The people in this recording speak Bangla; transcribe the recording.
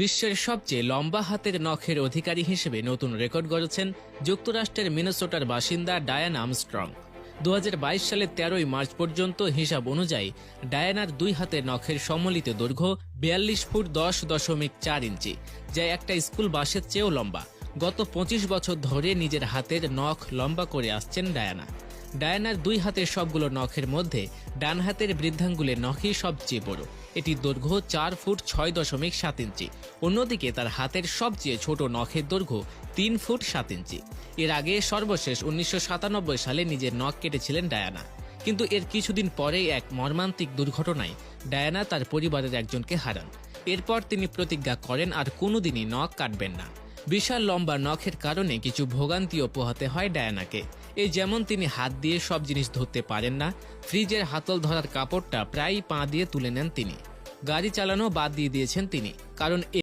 বিশ্বের সবচেয়ে লম্বা হাতের নখের অধিকারী হিসেবে নতুন রেকর্ড গড়েছেন যুক্তরাষ্ট্রের মিনেসোটার বাসিন্দা ডায়ানা আর্মস্ট্রং। 2022 সালের 13ই মার্চ পর্যন্ত হিসাব অনুযায়ী ডায়ানার দুই হাতের নখের সম্মিলিত দৈর্ঘ্য 42 ফুট 10.4 ইঞ্চি, যা একটা স্কুল বাসের চেয়েও লম্বা। গত 25 বছর ধরে নিজের হাতের নখ লম্বা করে আসছেন ডায়ানা। ডায়ানার দুই হাতের সবগুলো নখের মধ্যে ডান হাতের বৃদ্ধাঙ্গুলের নখই সবচেয়ে বড়। এটির দৈর্ঘ্য 4 ফুট 6.7 ইঞ্চি। অন্যদিকে তার হাতের সবচেয়ে ছোট নখের দৈর্ঘ্য 3 ফুট 7 ইঞ্চি। এর আগে সর্বশেষ 1997 সালে নিজের নখ কেটেছিলেন ডায়ানা, কিন্তু এর কিছুদিন পরেই এক মর্মান্তিক দুর্ঘটনায় ডায়ানা তার পরিবারের একজনকে হারান। এরপর তিনি প্রতিজ্ঞা করেন আর কোনোদিনই নখ কাটবেন না। বিশাল লম্বা নখের কারণে কিছু ভোগান্তিও পোহাতে হয় ডায়ানাকে। এই যেমন তিনি হাত দিয়ে সব জিনিস ধরতে পারেন না, ফ্রিজের হাতল ধরার কাপড়টা প্রায়ই পা দিয়ে তুলে নেন তিনি, গাড়ি চালানো বাদ দিয়ে দিয়েছেন তিনি, কারণ